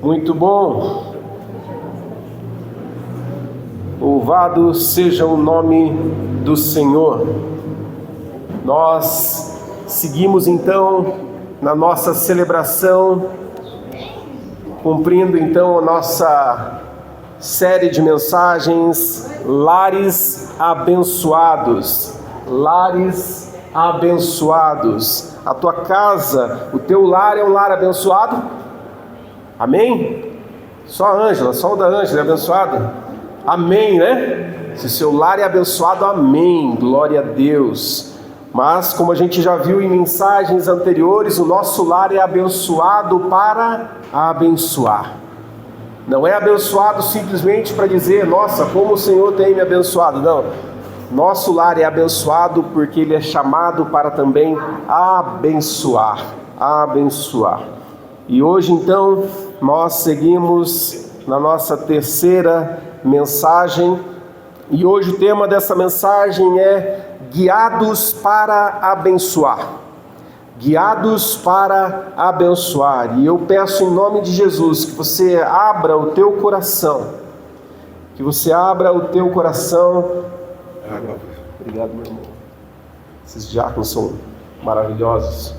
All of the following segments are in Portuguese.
Muito bom. Louvado seja o nome do Senhor. Nós seguimos então na nossa celebração, cumprindo então a nossa série de mensagens Lares Abençoados. Lares abençoados. A tua casa, o teu lar é um lar abençoado? Amém? Só a Ângela, só o da Ângela é abençoado? Amém, né? Se o seu lar é abençoado, amém, glória a Deus. Mas, como a gente já viu em mensagens anteriores, o nosso lar é abençoado para abençoar. Não é abençoado simplesmente para dizer, nossa, como o Senhor tem me abençoado. Não, nosso lar é abençoado porque Ele é chamado para também abençoar. Abençoar. E hoje, então, nós seguimos na nossa terceira mensagem, e hoje o tema dessa mensagem é guiados para abençoar. Guiados para abençoar. E eu peço em nome de Jesus que você abra o teu coração. Que você abra o teu coração. Obrigado, meu irmão. Esses diáconos são maravilhosos.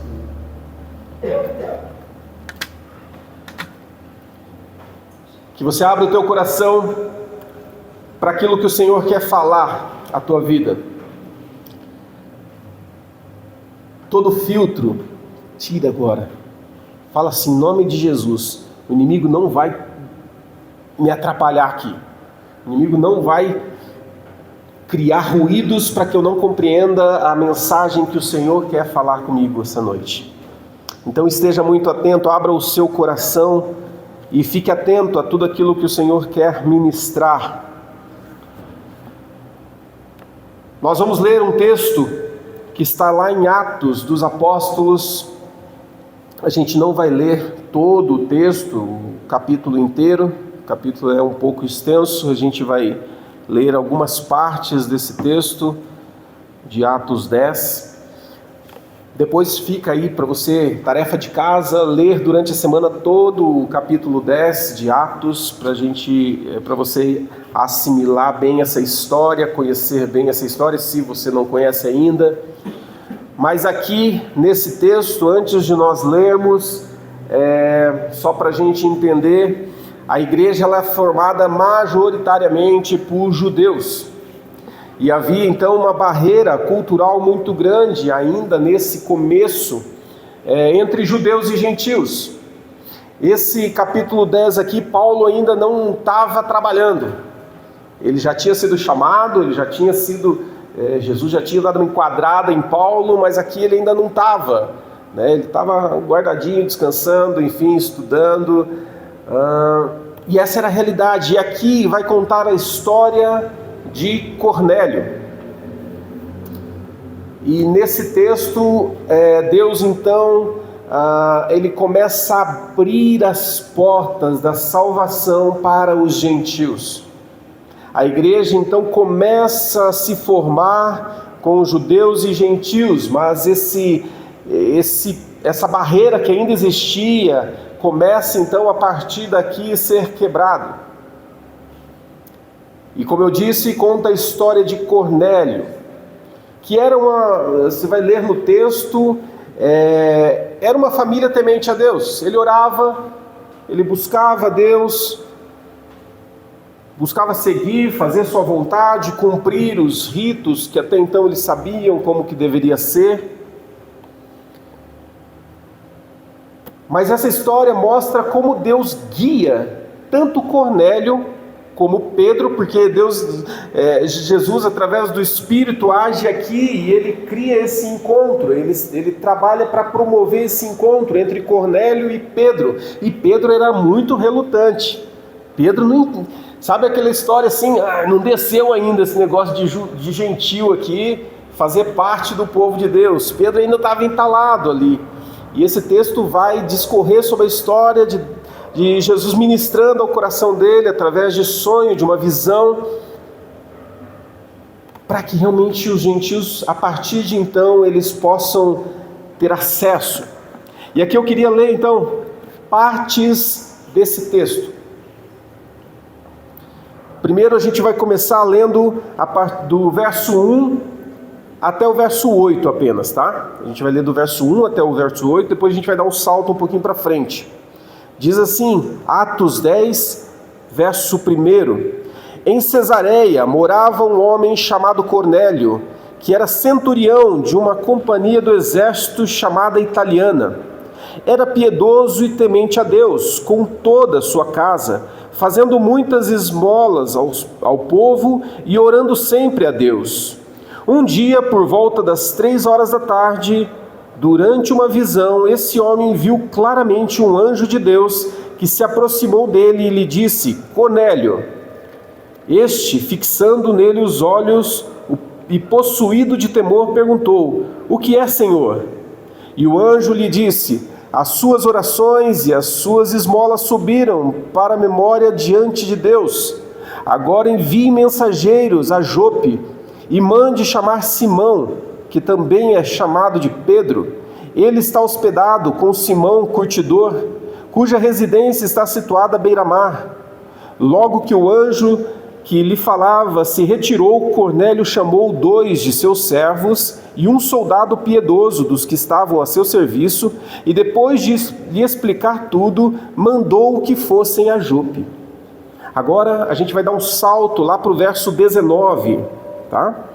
Que você abra o teu coração para aquilo que o Senhor quer falar à tua vida. Todo filtro, tira agora. Fala assim, em nome de Jesus, o inimigo não vai me atrapalhar aqui. O inimigo não vai criar ruídos para que eu não compreenda a mensagem que o Senhor quer falar comigo essa noite. Então esteja muito atento, abra o seu coração e fique atento a tudo aquilo que o Senhor quer ministrar. Nós vamos ler um texto que está lá em Atos dos Apóstolos. A gente não vai ler todo o texto, o capítulo inteiro. O capítulo é um pouco extenso, a gente vai ler algumas partes desse texto de Atos 10. Depois fica aí para você, tarefa de casa, ler durante a semana todo o capítulo 10 de Atos, para você assimilar bem essa história, conhecer bem essa história, se você não conhece ainda. Mas aqui, nesse texto, antes de nós lermos, só para a gente entender, a igreja ela é formada majoritariamente por judeus. E havia então uma barreira cultural muito grande ainda nesse começo entre judeus e gentios. Esse capítulo 10 aqui, Paulo ainda não estava trabalhando. Ele já tinha sido chamado, ele já tinha sido, Jesus já tinha dado uma enquadrada em Paulo, mas aqui ele ainda não estava. Ele estava guardadinho, descansando, enfim, estudando. E essa era a realidade. E aqui vai contar a história de Cornélio. E nesse texto, Deus então, ele começa a abrir as portas da salvação para os gentios. A igreja então começa a se formar com judeus e gentios, mas essa barreira que ainda existia, começa então a partir daqui a ser quebrado. E como eu disse, conta a história de Cornélio, que era você vai ler no texto, era uma família temente a Deus. Ele orava, ele buscava a Deus, buscava seguir, fazer sua vontade, cumprir os ritos que até então eles sabiam como que deveria ser. Mas essa história mostra como Deus guia tanto Cornélio como Pedro, porque Jesus através do Espírito age aqui e ele cria esse encontro, ele trabalha para promover esse encontro entre Cornélio e Pedro era muito relutante. Pedro não, sabe aquela história assim, não desceu ainda esse negócio de gentil aqui, fazer parte do povo de Deus. Pedro ainda estava entalado ali, e esse texto vai discorrer sobre a história de Jesus ministrando ao coração dele através de sonho, de uma visão, para que realmente os gentios, a partir de então, eles possam ter acesso. E aqui eu queria ler então partes desse texto. Primeiro a gente vai começar lendo do verso 1 até o verso 8 apenas, tá? A gente vai ler do verso 1 até o verso 8, depois a gente vai dar um salto um pouquinho para frente. Diz assim, Atos 10, verso 1. Em Cesareia morava um homem chamado Cornélio, que era centurião de uma companhia do exército chamada Italiana. Era piedoso e temente a Deus, com toda a sua casa, fazendo muitas esmolas ao povo e orando sempre a Deus. Um dia, por volta das 3 horas da tarde, durante uma visão, esse homem viu claramente um anjo de Deus que se aproximou dele e lhe disse: Cornélio. Este, fixando nele os olhos e possuído de temor, perguntou: O que é, Senhor? E o anjo lhe disse: As suas orações e as suas esmolas subiram para a memória diante de Deus. Agora envie mensageiros a Jope e mande chamar Simão, que também é chamado de Pedro. Ele está hospedado com Simão, curtidor, cuja residência está situada à beira-mar. Logo que o anjo que lhe falava se retirou, Cornélio chamou 2 de seus servos e um soldado piedoso dos que estavam a seu serviço, e depois de lhe explicar tudo, mandou que fossem a Jope. Agora a gente vai dar um salto lá para o verso 19, tá?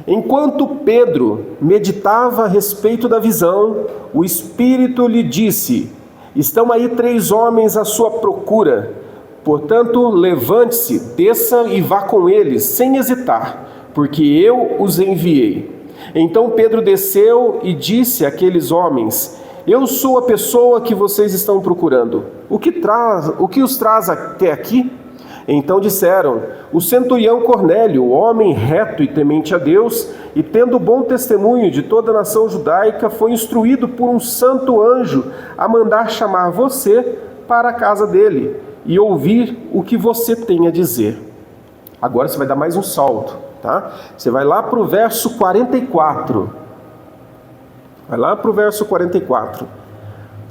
Enquanto Pedro meditava a respeito da visão, o Espírito lhe disse: Estão aí 3 homens à sua procura. Portanto, levante-se, desça e vá com eles, sem hesitar, porque eu os enviei. Então Pedro desceu e disse àqueles homens: Eu sou a pessoa que vocês estão procurando. O que os traz até aqui? Então disseram: O centurião Cornélio, homem reto e temente a Deus, e tendo bom testemunho de toda a nação judaica, foi instruído por um santo anjo a mandar chamar você para a casa dele e ouvir o que você tem a dizer. Agora você vai dar mais um salto, tá? Você vai lá para o verso 44. Vai lá para o verso 44.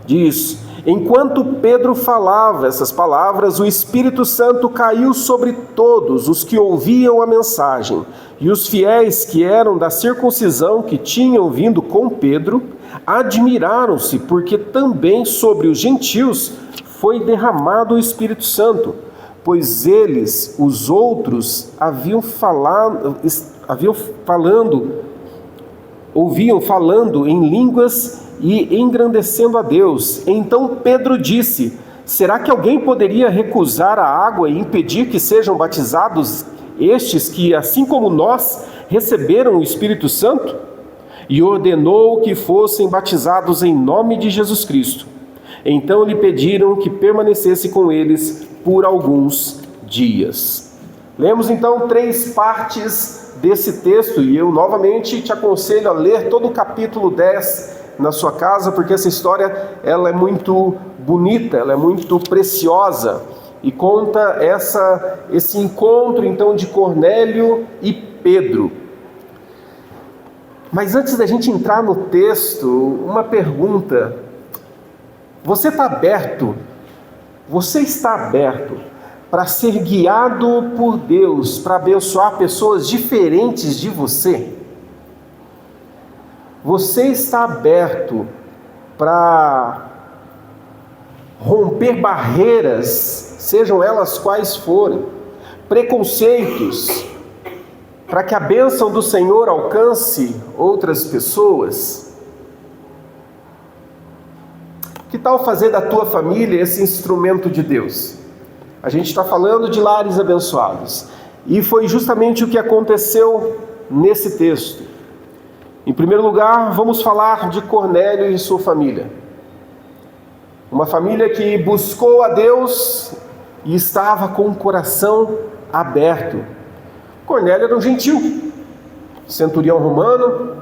Diz: Enquanto Pedro falava essas palavras, o Espírito Santo caiu sobre todos os que ouviam a mensagem, e os fiéis que eram da circuncisão, que tinham vindo com Pedro, admiraram-se, porque também sobre os gentios foi derramado o Espírito Santo, pois eles, os outros, ouviam falando em línguas e engrandecendo a Deus. Então Pedro disse: Será que alguém poderia recusar a água e impedir que sejam batizados estes que, assim como nós, receberam o Espírito Santo? E ordenou que fossem batizados em nome de Jesus Cristo. Então lhe pediram que permanecesse com eles por alguns dias. Lemos então 3 partes desse texto, e eu novamente te aconselho a ler todo o capítulo 10 na sua casa, porque essa história ela é muito bonita, ela é muito preciosa, e conta esse encontro então de Cornélio e Pedro. Mas antes da gente entrar no texto, uma pergunta: você está aberto? Você está aberto para ser guiado por Deus, para abençoar pessoas diferentes de você? Você está aberto para romper barreiras, sejam elas quais forem, preconceitos, para que a bênção do Senhor alcance outras pessoas? Que tal fazer da tua família esse instrumento de Deus? A gente está falando de lares abençoados, e foi justamente o que aconteceu nesse texto. Em primeiro lugar, vamos falar de Cornélio e sua família. Uma família que buscou a Deus e estava com o coração aberto. Cornélio era um gentil, centurião romano,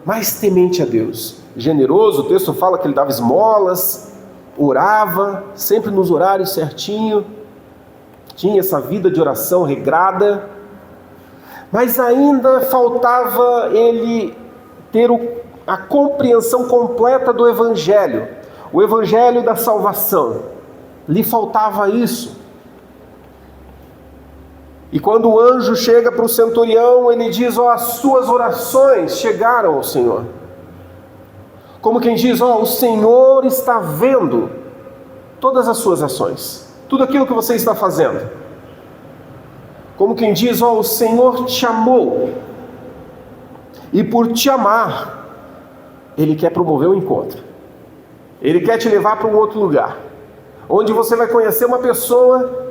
mas temente a Deus. Generoso, o texto fala que ele dava esmolas, orava, sempre nos horários certinho, tinha essa vida de oração regrada, mas ainda faltava ele ter a compreensão completa do Evangelho, o Evangelho da salvação. lhe faltava isso. E quando o anjo chega para o centurião, ele diz: ó, as suas orações chegaram ao Senhor. Como quem diz: ó, o Senhor está vendo todas as suas ações, tudo aquilo que você está fazendo. Como quem diz: ó, o Senhor te amou, e por te amar, Ele quer promover um encontro. Ele quer te levar para um outro lugar, onde você vai conhecer uma pessoa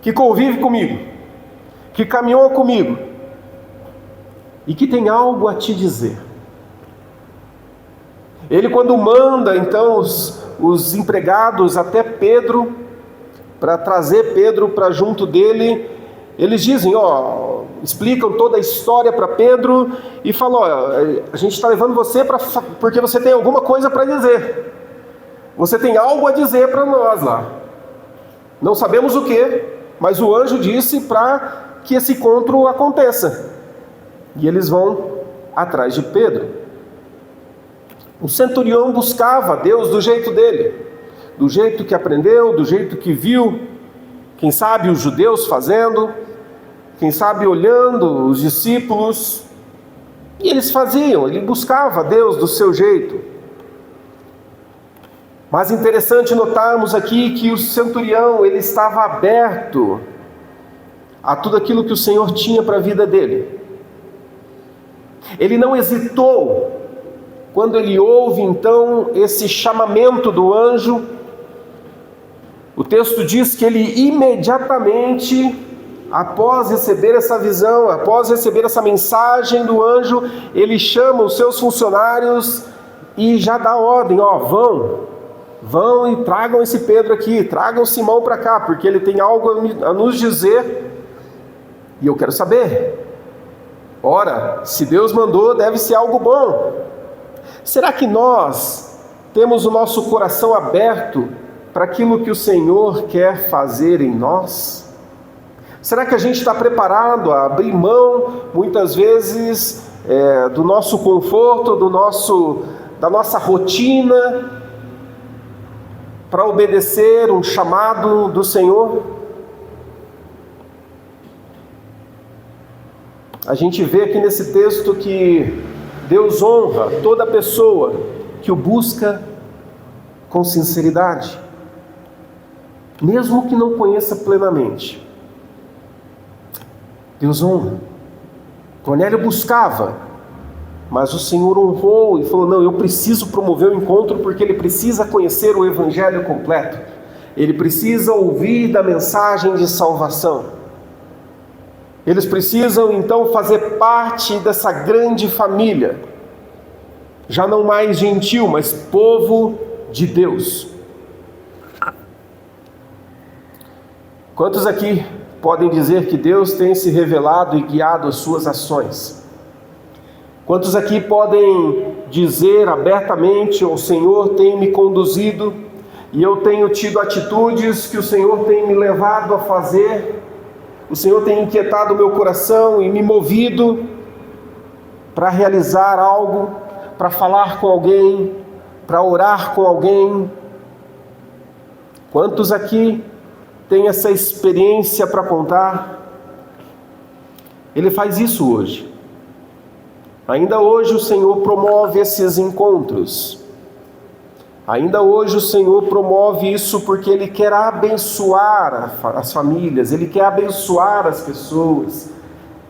que convive comigo, que caminhou comigo, e que tem algo a te dizer. Ele, quando manda então os empregados até Pedro, para trazer Pedro para junto dele, eles dizem, ó, explicam toda a história para Pedro e falam: ó, a gente está levando você porque você tem alguma coisa para dizer. Você tem algo a dizer para nós lá. Não sabemos o que, mas o anjo disse para que esse encontro aconteça. E eles vão atrás de Pedro. O centurião buscava Deus do jeito dele, do jeito que aprendeu, do jeito que viu, quem sabe os judeus fazendo, quem sabe olhando os discípulos, e eles faziam, ele buscava Deus do seu jeito. Mas interessante notarmos aqui que o centurião, ele estava aberto a tudo aquilo que o Senhor tinha para a vida dele. Ele não hesitou quando ele ouve então esse chamamento do anjo. O texto diz que ele imediatamente, após receber essa visão, após receber essa mensagem do anjo, ele chama os seus funcionários e já dá ordem: ó, vão e tragam esse Pedro aqui, tragam Simão para cá, porque ele tem algo a nos dizer e eu quero saber. Ora, se Deus mandou, deve ser algo bom. Será que nós temos o nosso coração aberto para aquilo que o Senhor quer fazer em nós? Será que a gente está preparado a abrir mão, muitas vezes, do nosso conforto, da nossa rotina, para obedecer um chamado do Senhor? A gente vê aqui nesse texto que Deus honra toda pessoa que o busca com sinceridade, mesmo que não conheça plenamente. Deus honra. Cornélio buscava, mas o Senhor honrou e falou: não, eu preciso promover o encontro, porque ele precisa conhecer o Evangelho completo, ele precisa ouvir da mensagem de salvação. Eles precisam então fazer parte dessa grande família, já não mais gentil, mas povo de Deus. Quantos aqui podem dizer que Deus tem se revelado e guiado as suas ações? Quantos aqui podem dizer abertamente: o Senhor tem me conduzido e eu tenho tido atitudes que o Senhor tem me levado a fazer? O Senhor tem inquietado o meu coração e me movido para realizar algo, para falar com alguém, para orar com alguém. Quantos aqui têm essa experiência para contar? Ele faz isso hoje. Ainda hoje o Senhor promove esses encontros. Ainda hoje o Senhor promove isso porque Ele quer abençoar as famílias, Ele quer abençoar as pessoas.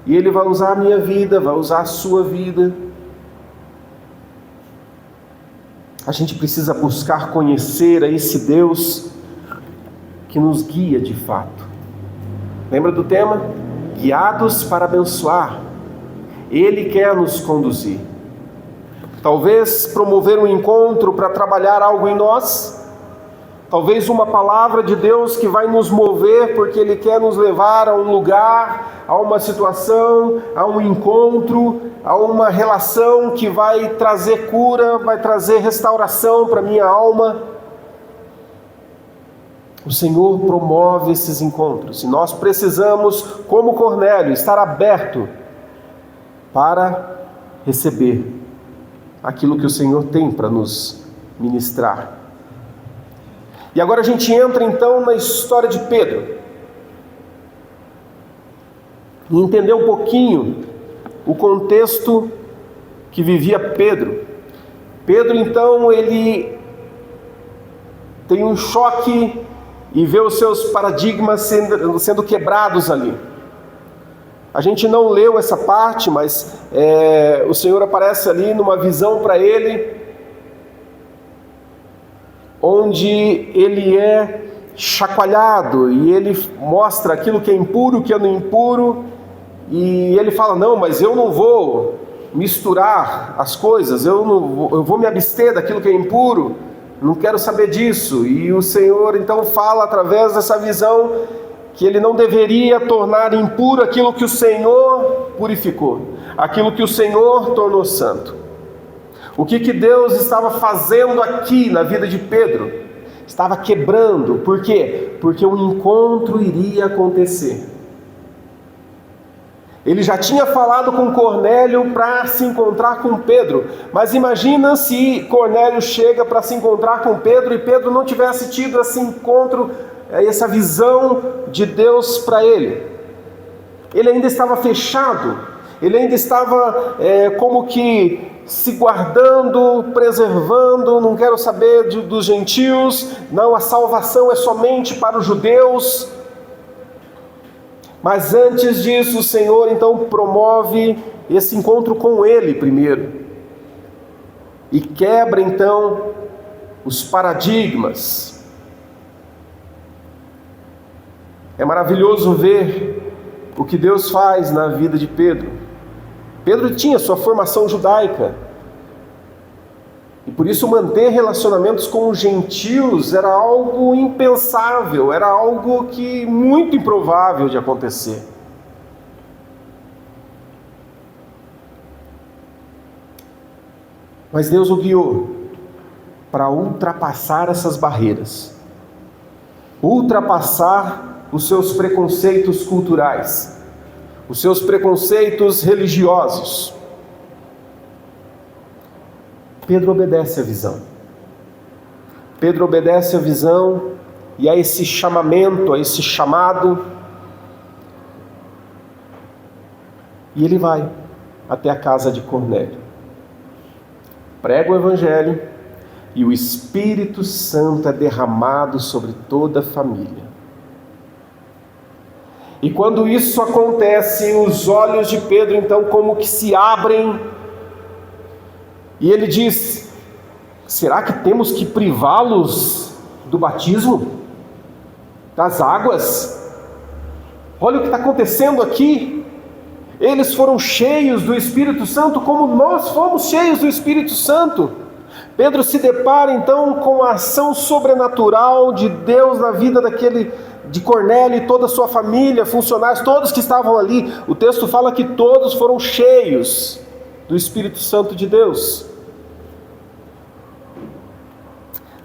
E Ele vai usar a minha vida, vai usar a sua vida. A gente precisa buscar conhecer a esse Deus que nos guia de fato. Lembra do tema? Guiados para abençoar. Ele quer nos conduzir. Talvez promover um encontro para trabalhar algo em nós. Talvez uma palavra de Deus que vai nos mover porque Ele quer nos levar a um lugar, a uma situação, a um encontro, a uma relação que vai trazer cura, vai trazer restauração para a minha alma. O Senhor promove esses encontros e nós precisamos, como Cornélio, estar aberto para receber aquilo que o Senhor tem para nos ministrar. E agora a gente entra então na história de Pedro. E entender um pouquinho o contexto que vivia Pedro. Pedro então, ele tem um choque e vê os seus paradigmas sendo quebrados ali. A gente não leu essa parte, mas o Senhor aparece ali numa visão para ele, onde ele é chacoalhado e ele mostra aquilo que é impuro, o que é não impuro, e ele fala: não, mas eu não vou misturar as coisas, eu vou me abster daquilo que é impuro, não quero saber disso. E o Senhor então fala através dessa visão que ele não deveria tornar impuro aquilo que o Senhor purificou, aquilo que o Senhor tornou santo. O que Deus estava fazendo aqui na vida de Pedro? Estava quebrando. Por quê? Porque um encontro iria acontecer. Ele já tinha falado com Cornélio para se encontrar com Pedro, mas imagina se Cornélio chega para se encontrar com Pedro e Pedro não tivesse tido esse encontro, essa visão de Deus para ele. Ele ainda estava fechado, ele ainda estava como que se guardando, preservando, não quero saber dos gentios, não, a salvação é somente para os judeus. Mas antes disso, o Senhor então promove esse encontro com ele primeiro, e quebra então os paradigmas. É maravilhoso ver o que Deus faz na vida de Pedro. Pedro tinha sua formação judaica, e por isso manter relacionamentos com os gentios era algo impensável, era algo que muito improvável de acontecer. Mas Deus o guiou para ultrapassar essas barreiras, ultrapassar os seus preconceitos culturais, os seus preconceitos religiosos. Pedro obedece à visão. Pedro obedece à visão e a esse chamamento, a esse chamado. E ele vai até a casa de Cornélio. Prega o Evangelho e o Espírito Santo é derramado sobre toda a família. E quando isso acontece, os olhos de Pedro então como que se abrem. E ele diz: será que temos que privá-los do batismo? Das águas? Olha o que está acontecendo aqui. Eles foram cheios do Espírito Santo como nós fomos cheios do Espírito Santo. Pedro se depara então com a ação sobrenatural de Deus na vida de Cornélio e toda a sua família, funcionários, todos que estavam ali. O texto fala que todos foram cheios do Espírito Santo de Deus.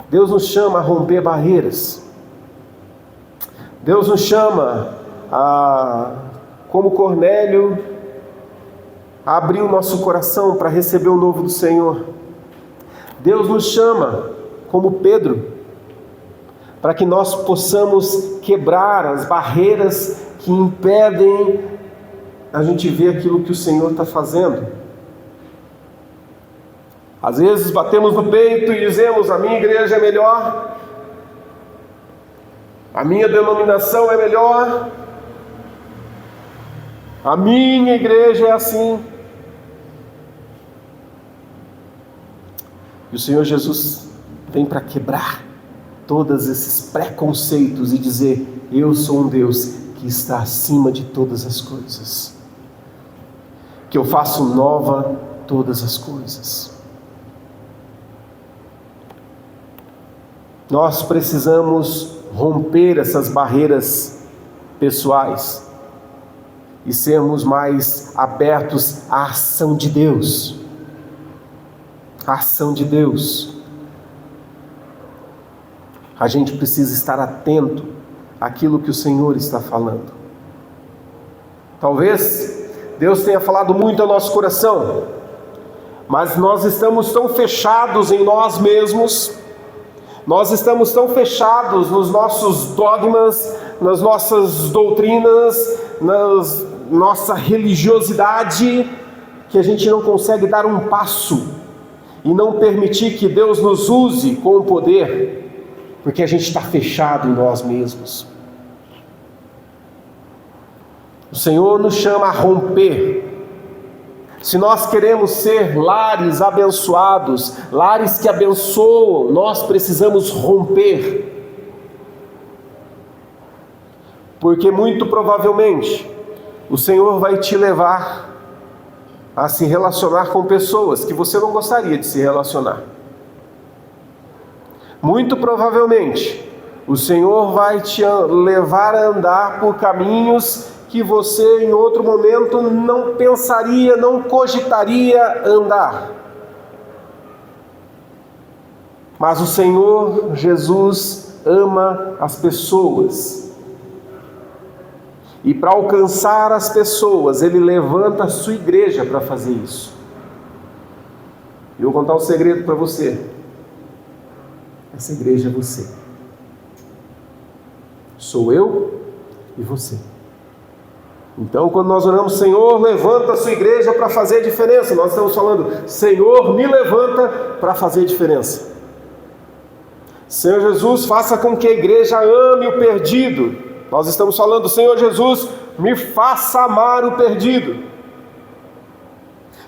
Deus nos chama a romper barreiras. Deus nos chama como Cornélio, a abrir o nosso coração para receber o novo do Senhor. Deus nos chama, como Pedro, para que nós possamos quebrar as barreiras que impedem a gente ver aquilo que o Senhor está fazendo. Às vezes batemos no peito e dizemos: a minha igreja é melhor, a minha denominação é melhor, a minha igreja é assim. E o Senhor Jesus vem para quebrar todos esses preconceitos e dizer: eu sou um Deus que está acima de todas as coisas, que eu faço nova todas as coisas. Nós precisamos romper essas barreiras pessoais e sermos mais abertos à ação de Deus. A ação de Deus. A gente precisa estar atento àquilo que o Senhor está falando. Talvez Deus tenha falado muito ao nosso coração, mas nós estamos tão fechados em nós mesmos Nós estamos tão fechados nos nossos dogmas, nas nossas doutrinas, na nossa religiosidade, que a gente não consegue dar um passo e não permitir que Deus nos use com o poder, porque a gente está fechado em nós mesmos. O Senhor nos chama a romper. Se nós queremos ser lares abençoados, lares que abençoam, nós precisamos romper. Porque muito provavelmente o Senhor vai te levar a se relacionar com pessoas que você não gostaria de se relacionar. Muito provavelmente o Senhor vai te levar a andar por caminhos que você em outro momento não pensaria, não cogitaria andar. Mas o Senhor Jesus ama as pessoas. E para alcançar as pessoas, Ele levanta a sua igreja para fazer isso. E eu vou contar um segredo para você. Essa igreja é você. Sou eu e você. Então, quando nós oramos, Senhor, levanta a sua igreja para fazer a diferença, nós estamos falando, Senhor, me levanta para fazer a diferença. Senhor Jesus, faça com que a igreja ame o perdido. Nós estamos falando, Senhor Jesus, me faça amar o perdido.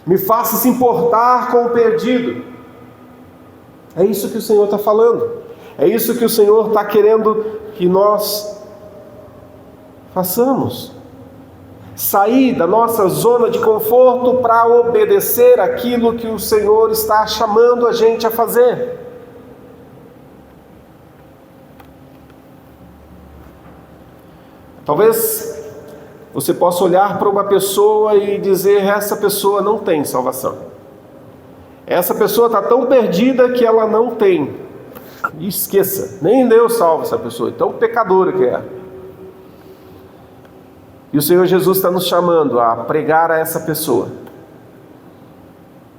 Me faça se importar com o perdido. É isso que o Senhor está falando. É isso que o Senhor está querendo que nós façamos. Sair da nossa zona de conforto para obedecer aquilo que o Senhor está chamando a gente a fazer. Talvez você possa olhar para uma pessoa e dizer, essa pessoa não tem salvação. Essa pessoa está tão perdida que ela não tem. E esqueça, nem Deus salva essa pessoa, tão pecadora que é. E o Senhor Jesus está nos chamando a pregar a essa pessoa.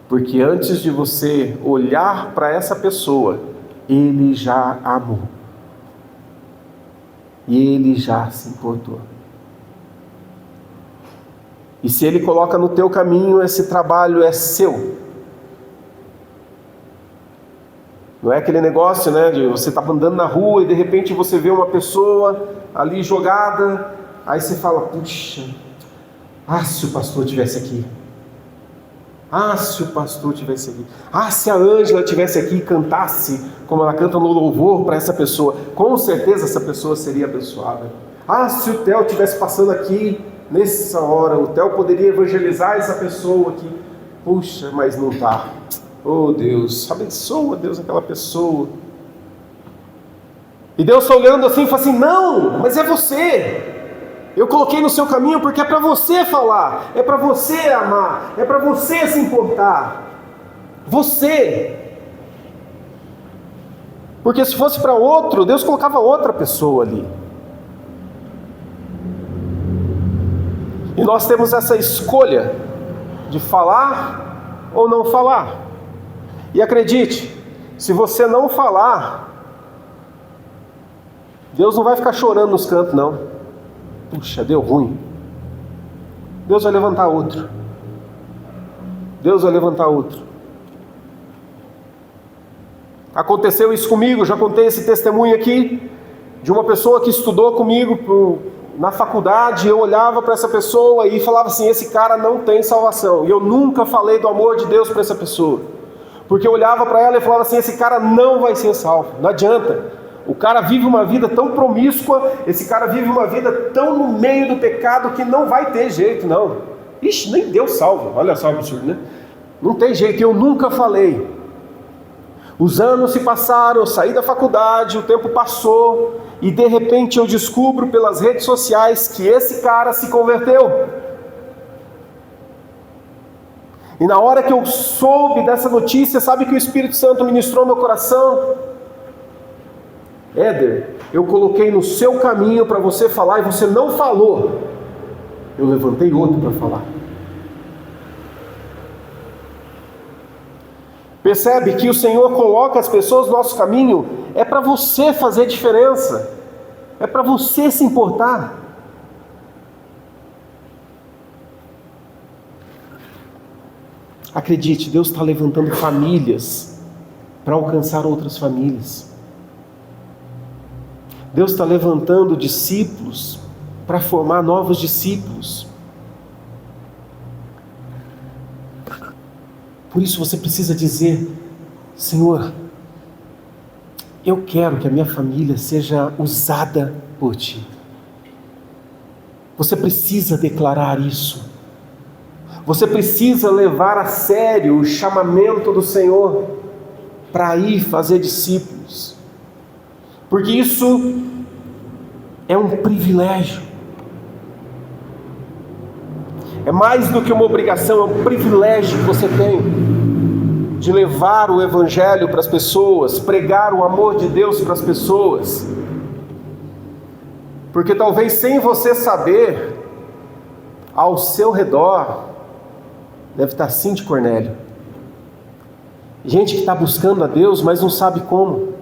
Porque antes de você olhar para essa pessoa, Ele já amou. E Ele já se importou. E se Ele coloca no teu caminho, esse trabalho é seu. Não é aquele negócio, né, de você estar andando na rua e de repente você vê uma pessoa ali jogada. Aí você fala, puxa, se o pastor estivesse aqui. Se o pastor estivesse aqui. Se a Ângela estivesse aqui e cantasse, como ela canta no louvor para essa pessoa. Com certeza essa pessoa seria abençoada. Se o Theo estivesse passando aqui, nessa hora, o Theo poderia evangelizar essa pessoa aqui. Puxa, mas não está. Oh Deus, abençoa Deus aquela pessoa. E Deus está olhando assim e fala assim, não, mas é você. Eu coloquei no seu caminho porque é para você falar, é para você amar, é para você se importar. Você. Porque se fosse para outro, Deus colocava outra pessoa ali. E nós temos essa escolha de falar ou não falar. E acredite, se você não falar, Deus não vai ficar chorando nos cantos, não. Puxa, deu ruim. Deus vai levantar outro. Deus vai levantar outro. Aconteceu isso comigo, já contei esse testemunho aqui, de uma pessoa que estudou comigo na faculdade. Eu olhava para essa pessoa e falava assim, esse cara não tem salvação. E eu nunca falei do amor de Deus para essa pessoa. Porque eu olhava para ela e falava assim, esse cara não vai ser salvo. Não adianta. O cara vive uma vida tão promíscua, esse cara vive uma vida tão no meio do pecado que não vai ter jeito, não. Ixi, nem Deus salva. Olha só o absurdo, né? Não tem jeito, eu nunca falei. Os anos se passaram, eu saí da faculdade, o tempo passou, e de repente eu descubro pelas redes sociais que esse cara se converteu. E na hora que eu soube dessa notícia, sabe que o Espírito Santo ministrou no meu coração? Éder, eu coloquei no seu caminho para você falar e você não falou. Eu levantei outro para falar. Percebe que o Senhor coloca as pessoas no nosso caminho, é para você fazer diferença, é para você se importar. Acredite, Deus está levantando famílias para alcançar outras famílias. Deus está levantando discípulos para formar novos discípulos. Por isso você precisa dizer: Senhor, eu quero que a minha família seja usada por Ti. Você precisa declarar isso. Você precisa levar a sério o chamamento do Senhor para ir fazer discípulos. Porque isso é um privilégio. É mais do que uma obrigação, é um privilégio que você tem de levar o Evangelho para as pessoas, pregar o amor de Deus para as pessoas. Porque talvez sem você saber, ao seu redor, deve estar assim de Cornélio. Gente que está buscando a Deus, mas não sabe como.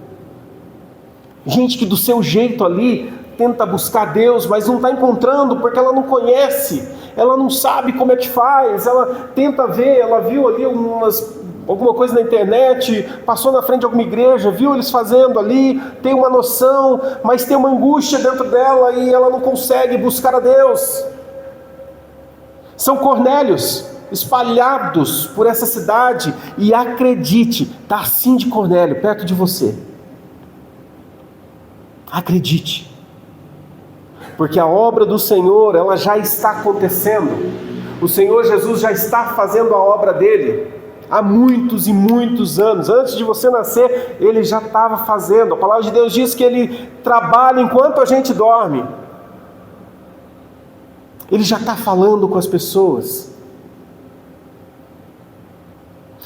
Gente que do seu jeito ali tenta buscar Deus, mas não está encontrando porque ela não conhece, ela não sabe como é que faz, ela tenta ver, ela viu ali alguma coisa na internet, passou na frente de alguma igreja, viu eles fazendo ali, tem uma noção, mas tem uma angústia dentro dela e ela não consegue buscar a Deus. São Cornélios espalhados por essa cidade, e acredite, está assim de Cornélio, perto de você. Acredite, porque a obra do Senhor, ela já está acontecendo. O Senhor Jesus já está fazendo a obra dele há muitos e muitos anos. Antes de você nascer, ele já estava fazendo. A palavra de Deus diz que ele trabalha enquanto a gente dorme. Ele já está falando com as pessoas.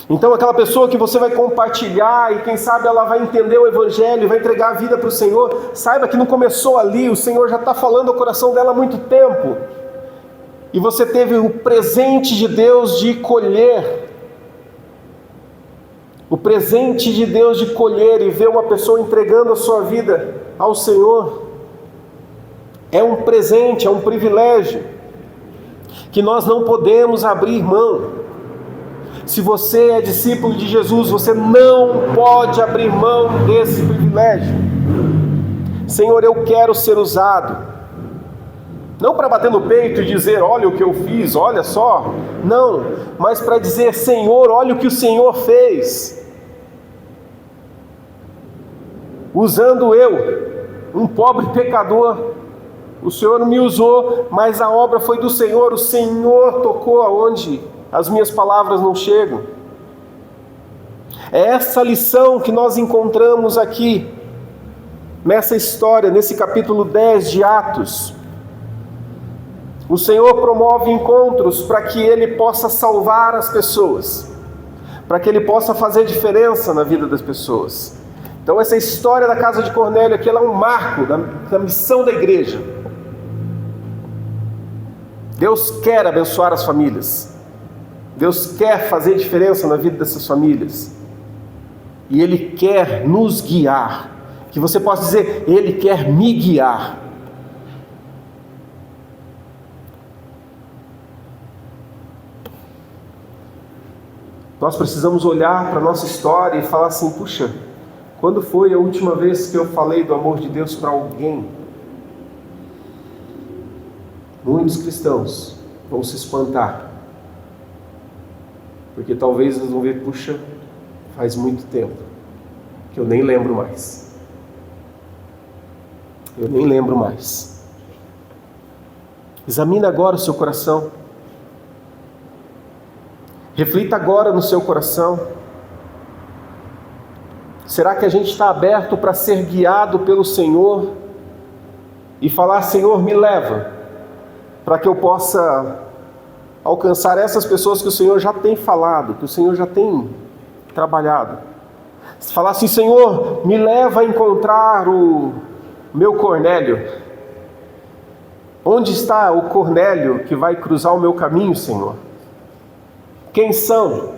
Então aquela pessoa que você vai compartilhar, e quem sabe ela vai entender o Evangelho, vai entregar a vida para o Senhor, saiba que não começou ali, o Senhor já está falando ao coração dela há muito tempo, e você teve o presente de Deus de colher, o presente de Deus de colher e ver uma pessoa entregando a sua vida ao Senhor. É um presente, é um privilégio, que nós não podemos abrir mão. Se você é discípulo de Jesus, você não pode abrir mão desse privilégio. Senhor, eu quero ser usado. Não para bater no peito e dizer, olha o que eu fiz, olha só. Não, mas para dizer, Senhor, olha o que o Senhor fez. Usando eu, um pobre pecador, o Senhor me usou, mas a obra foi do Senhor. O Senhor tocou aonde as minhas palavras não chegam. É essa lição que nós encontramos aqui, nessa história, nesse capítulo 10 de Atos. O Senhor promove encontros para que Ele possa salvar as pessoas, para que Ele possa fazer diferença na vida das pessoas. Então essa história da casa de Cornélio aqui, ela é um marco da missão da igreja. Deus quer abençoar as famílias. Deus quer fazer diferença na vida dessas famílias. E Ele quer nos guiar. Que você possa dizer, Ele quer me guiar. Nós precisamos olhar para a nossa história e falar assim, puxa, quando foi a última vez que eu falei do amor de Deus para alguém? Muitos cristãos vão se espantar, porque talvez eles vão ver, puxa, faz muito tempo que eu nem lembro mais. Eu nem lembro mais. Examine agora o seu coração. Reflita agora no seu coração. Será que a gente está aberto para ser guiado pelo Senhor e falar, Senhor, me leva, para que eu possa alcançar essas pessoas que o Senhor já tem falado, que o Senhor já tem trabalhado? Falar assim, Senhor, me leva a encontrar o meu Cornélio. Onde está o Cornélio que vai cruzar o meu caminho, Senhor? Quem são?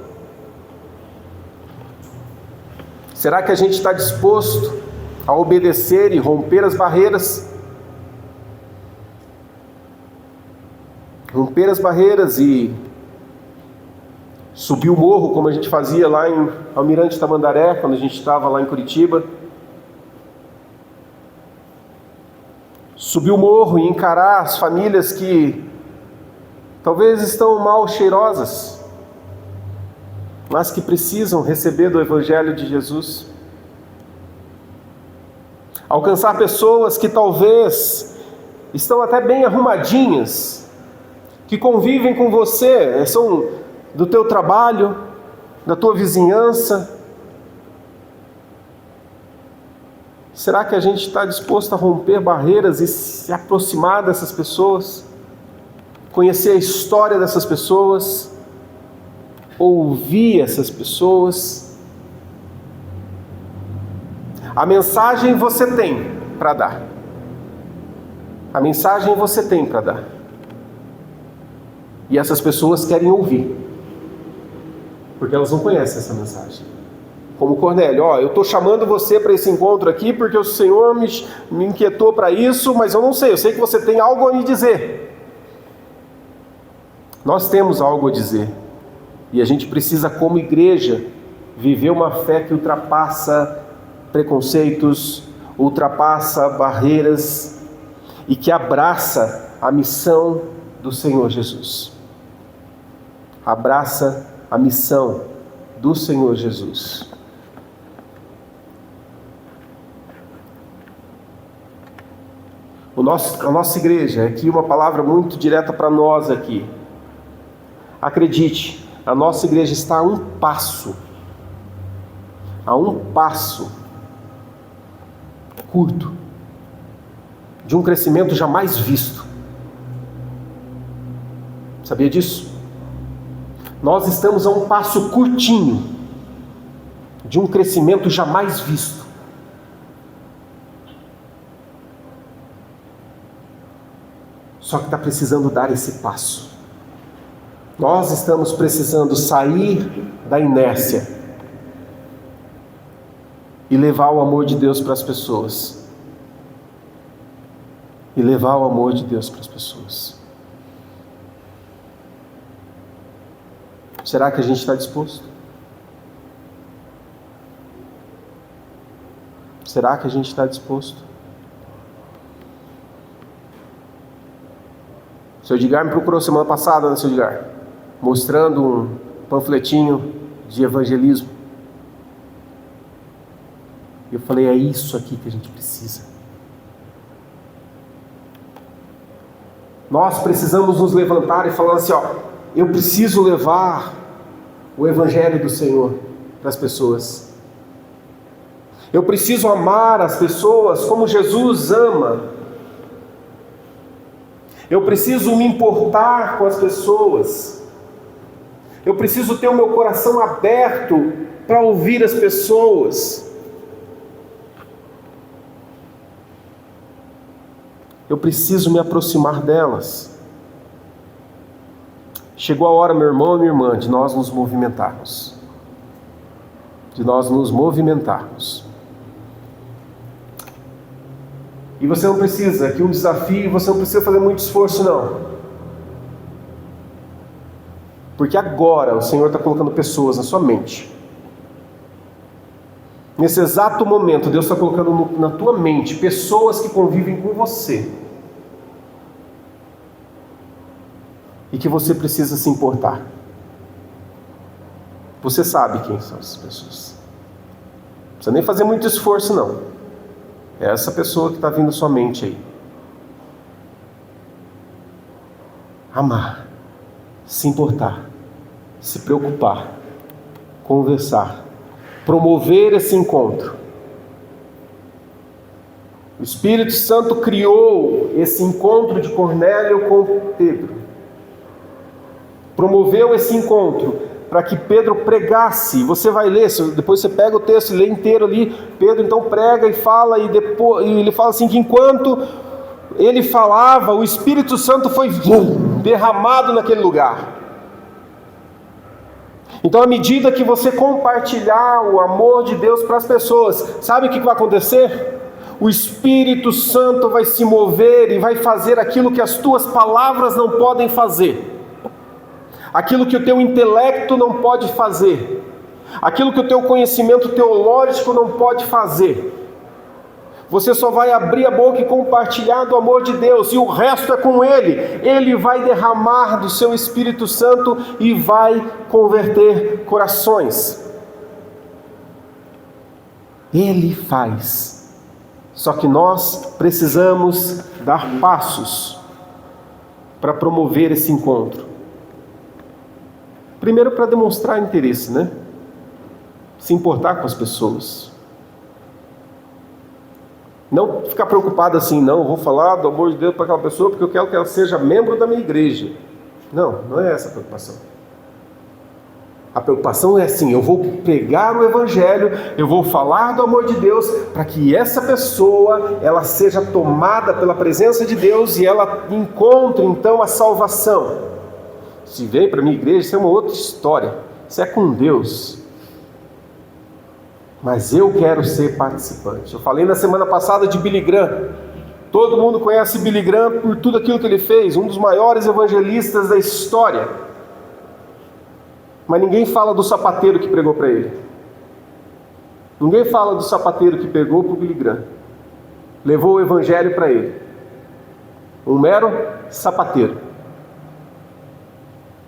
Será que a gente está disposto a obedecer e romper as barreiras? Romper as barreiras e subir o morro, como a gente fazia lá em Almirante Tamandaré, quando a gente estava lá em Curitiba. Subir o morro e encarar as famílias que talvez estão mal cheirosas, mas que precisam receber do Evangelho de Jesus. Alcançar pessoas que talvez estão até bem arrumadinhas, que convivem com você, são do teu trabalho, da tua vizinhança. Será que a gente está disposto a romper barreiras e se aproximar dessas pessoas? Conhecer a história dessas pessoas? Ouvir essas pessoas? A mensagem você tem para dar. A mensagem você tem para dar. E essas pessoas querem ouvir, porque elas não conhecem essa mensagem. Como Cornélio, eu estou chamando você para esse encontro aqui porque o Senhor me inquietou para isso, mas eu não sei, eu sei que você tem algo a me dizer. Nós temos algo a dizer, e a gente precisa, como igreja, viver uma fé que ultrapassa preconceitos, ultrapassa barreiras, e que abraça a missão do Senhor Jesus. Abraça a missão do Senhor Jesus. A nossa igreja, aqui uma palavra muito direta para nós aqui. Acredite, a nossa igreja está a um passo curto de um crescimento jamais visto. Sabia disso? Nós estamos a um passo curtinho de um crescimento jamais visto. Só que está precisando dar esse passo. Nós estamos precisando sair da inércia e levar o amor de Deus para as pessoas. E levar o amor de Deus para as pessoas. Será que a gente está disposto? Será que a gente está disposto? O Sr. Edgar me procurou semana passada, né, Sr. Edgar? Mostrando um panfletinho de evangelismo. E eu falei, é isso aqui que a gente precisa. Nós precisamos nos levantar e falar assim, eu preciso levar o Evangelho do Senhor para as pessoas. Eu preciso amar as pessoas como Jesus ama. Eu preciso me importar com as pessoas. Eu preciso ter o meu coração aberto para ouvir as pessoas. Eu preciso me aproximar delas. Chegou a hora, meu irmão e minha irmã, de nós nos movimentarmos. E você não precisa, aqui um desafio, você não precisa fazer muito esforço não. Porque agora o Senhor está colocando pessoas na sua mente. Nesse exato momento, Deus está colocando na tua mente pessoas que convivem com você. E que você precisa se importar. Você sabe quem são essas pessoas. Não precisa nem fazer muito esforço não. É essa pessoa que está vindo à sua mente aí. Amar, se importar, se preocupar, conversar, promover esse encontro. O Espírito Santo criou esse encontro de Cornélio com Pedro. Promoveu esse encontro para que Pedro pregasse. Você vai ler, depois você pega o texto e lê inteiro ali. Pedro então prega e fala, e depois ele fala assim que enquanto ele falava, o Espírito Santo foi derramado naquele lugar. Então, à medida que você compartilhar o amor de Deus para as pessoas, sabe o que vai acontecer? O Espírito Santo vai se mover e vai fazer aquilo que as tuas palavras não podem fazer, aquilo que o teu intelecto não pode fazer, aquilo que o teu conhecimento teológico não pode fazer. Você só vai abrir a boca e compartilhar do amor de Deus, e o resto é com Ele. Ele vai derramar do seu Espírito Santo e vai converter corações. Ele faz. Só que nós precisamos dar passos para promover esse encontro. Primeiro, para demonstrar interesse, né? Se importar com as pessoas. Não ficar preocupado assim, não, vou falar do amor de Deus para aquela pessoa porque eu quero que ela seja membro da minha igreja. Não, não é essa a preocupação. A preocupação é assim, eu vou pregar o Evangelho, eu vou falar do amor de Deus para que essa pessoa, ela seja tomada pela presença de Deus e ela encontre então a salvação. Se vem para a minha igreja, isso é uma outra história, isso é com Deus. Mas eu quero ser participante. Eu falei na semana passada de Billy Graham. Todo mundo conhece Billy Graham por tudo aquilo que ele fez, um dos maiores evangelistas da história. Mas ninguém fala do sapateiro que pregou para ele. Ninguém fala do sapateiro que pegou para o Billy Graham, levou o evangelho para ele. Um mero sapateiro,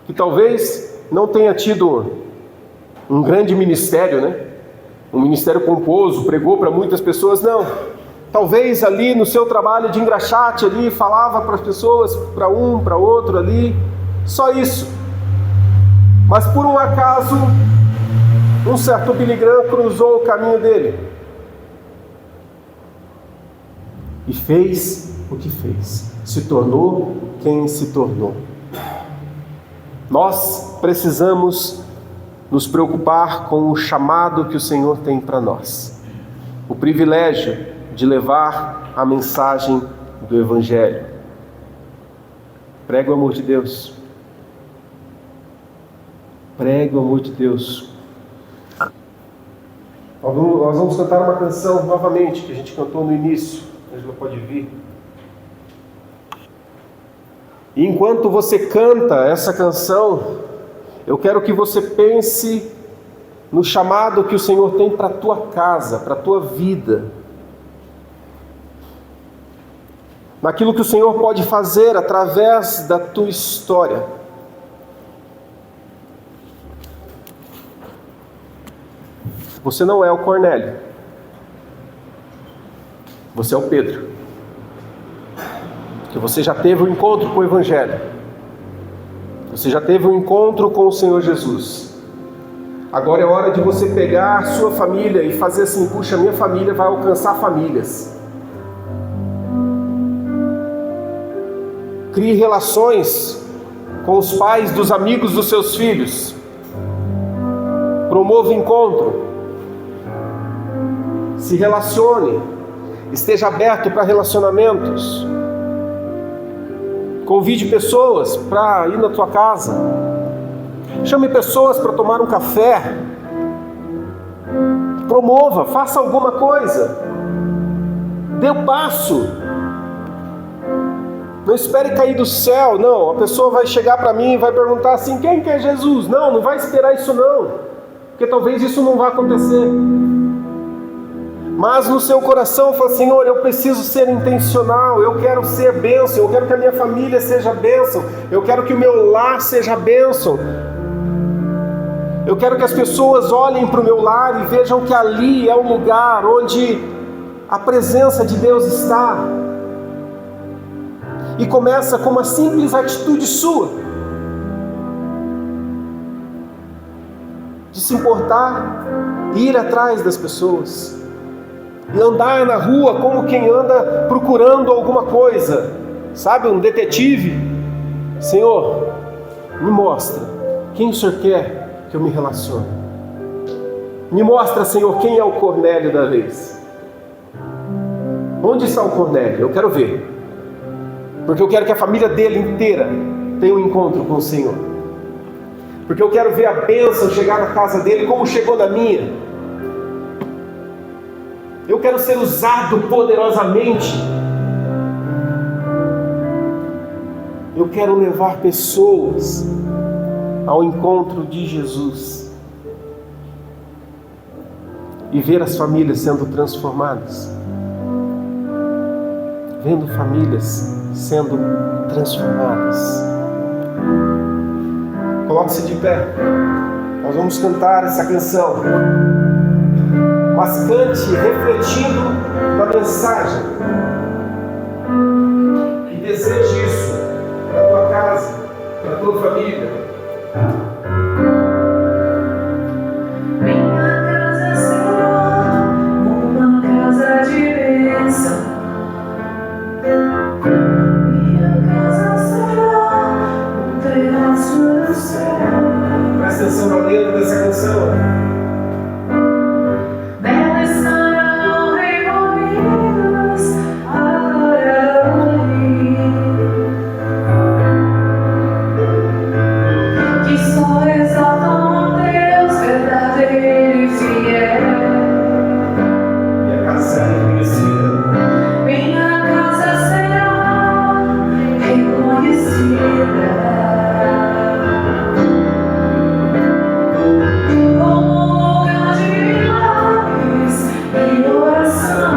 que talvez não tenha tido um grande ministério, né? Um ministério pomposo, pregou para muitas pessoas, não. Talvez ali no seu trabalho de engraxate ali, falava para as pessoas, para um, para outro ali, só isso. Mas por um acaso, um certo Billy Graham cruzou o caminho dele e fez o que fez, se tornou quem se tornou. Nós precisamos nos preocupar com o chamado que o Senhor tem para nós, o privilégio de levar a mensagem do Evangelho. Pregue o amor de Deus. Pregue o amor de Deus. Nós vamos cantar uma canção novamente, que a gente cantou no início. A gente não pode vir. E enquanto você canta essa canção, eu quero que você pense no chamado que o Senhor tem para a tua casa, para a tua vida. Naquilo que o Senhor pode fazer através da tua história. Você não é o Cornélio. Você é o Pedro. Que você já teve um encontro com o Evangelho. Você já teve um encontro com o Senhor Jesus. Agora é hora de você pegar a sua família e fazer assim, puxa, minha família vai alcançar famílias. Crie relações com os pais dos amigos dos seus filhos. Promova encontro. Se relacione. Esteja aberto para relacionamentos. Convide pessoas para ir na tua casa. Chame pessoas para tomar um café. Promova, faça alguma coisa. Dê o passo. Não espere cair do céu, não. A pessoa vai chegar para mim e vai perguntar assim, quem que é Jesus? Não, não vai esperar isso não. Porque talvez isso não vá acontecer. Mas no seu coração fala, Senhor, eu preciso ser intencional, eu quero ser bênção, eu quero que a minha família seja bênção, eu quero que o meu lar seja bênção. Eu quero que as pessoas olhem para o meu lar e vejam que ali é o lugar onde a presença de Deus está. E começa com uma simples atitude sua, de se importar e ir atrás das pessoas. E andar na rua como quem anda procurando alguma coisa. Sabe, um detetive. Senhor, me mostra quem o Senhor quer que eu me relacione. Me mostra, Senhor, quem é o Cornélio da vez. Onde está o Cornélio? Eu quero ver. Porque eu quero que a família dele inteira tenha um encontro com o Senhor. porque eu quero ver a bênção chegar na casa dele como chegou na minha. Eu quero ser usado poderosamente. Eu quero levar pessoas ao encontro de Jesus e ver as famílias sendo transformadas. Vendo famílias sendo transformadas. Coloque-se de pé. Nós vamos cantar essa canção. Mas cante refletindo na mensagem. E deseje isso para a tua casa, para a tua família. Minha casa será uma casa de bênção. Minha casa será um pedaço do céu. Presta atenção na letra dessa canção. Nelas serão reunidos a glória do Rei, que só exaltam a Deus verdadeiro e fiel. Minha casa será reconhecida. Minha casa será reconhecida como lugar de milagres e oração,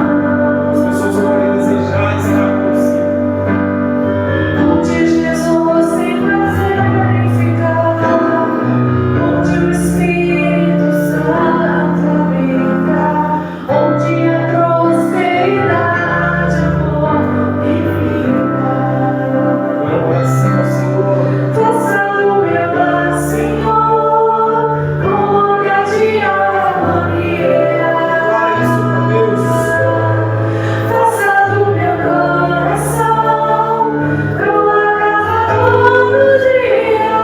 As pessoas vão desejar estar consigo. onde Jesus tem prazer em ficar, onde o Espírito Santo habita, onde a prosperidade, amor e vida. Agora oração ao Senhor. Faça do meu lar, Senhor, um lugar de harmonia. Fale isso para Deus. Faça do meu coração uma casa todo dia.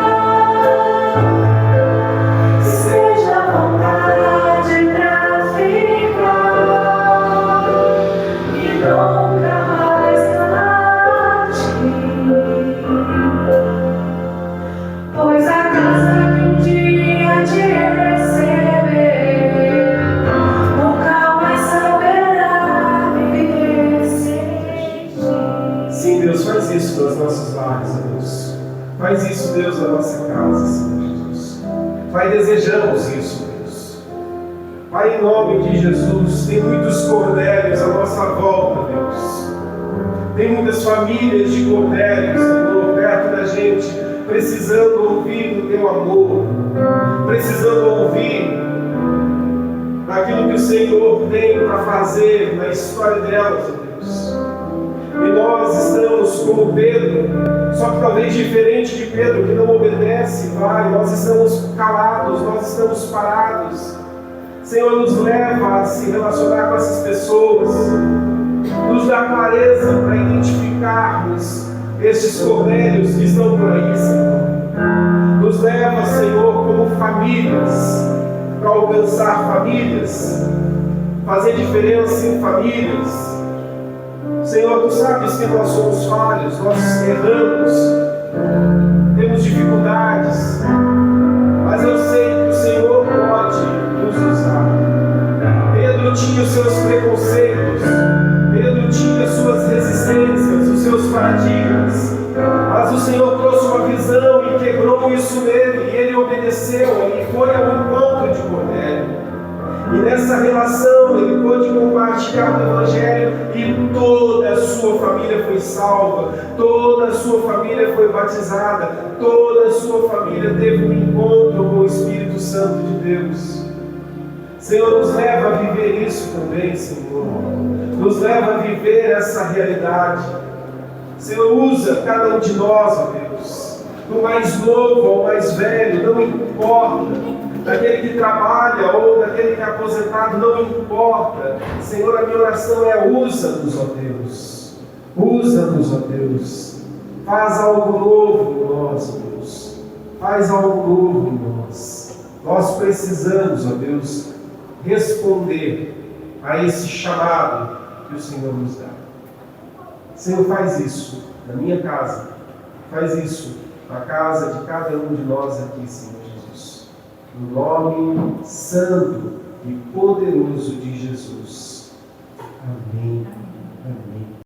Seja a vontade pra ficar e nunca mais partir. Pois a casa que um dia te receber nunca mais saberá viver sem ti. Sim, Deus, faz isso nas nossas lares, Deus. Faz isso, Deus, na nossa casa, Senhor Jesus. Pai, desejamos isso, Deus. Pai, em nome de Jesus, tem muitos Cornélios à nossa volta, Deus. Tem muitas famílias de Cornélios, Senhor, perto da gente, precisando ouvir do Teu amor, precisando ouvir daquilo que o Senhor tem para fazer na história delas, ó Deus. E nós estamos como Pedro, só que talvez diferente de Pedro, que não obedece, Pai. Nós estamos calados, nós estamos parados. Senhor, nos leva a se relacionar com essas pessoas, nos dá clareza para identificarmos estes Cornélios que estão por aí, Senhor. Nos leva, Senhor, como famílias, para alcançar famílias, fazer diferença em famílias. Senhor, Tu sabes que nós somos falhos, nós erramos, temos dificuldades, mas eu sei que o Senhor pode nos usar. Pedro tinha os seus preconceitos, Pedro tinha suas resistências, os seus paradigmas, mas o Senhor trouxe uma visão e quebrou isso nele, e ele obedeceu, ele foi ao encontro de Cornélio. E nessa relação ele pôde compartilhar o Evangelho e toda a sua família foi salva, toda a sua família foi batizada, toda a sua família teve um encontro com o Espírito Santo de Deus. Senhor, nos leva a viver isso também, Senhor. Nos leva a viver essa realidade. Senhor, usa cada um de nós, ó Deus, do mais novo ao mais velho, não importa. Daquele que trabalha ou daquele que é aposentado, não importa. Senhor, a minha oração é: usa-nos, ó Deus. Usa-nos, ó Deus. Faz algo novo em nós, ó Deus. Faz algo novo em nós. Nós precisamos, ó Deus, responder a esse chamado que o Senhor nos dá. Senhor, faz isso na minha casa. Faz isso na casa de cada um de nós aqui, Senhor Jesus. no nome santo e poderoso de Jesus. Amém. Amém.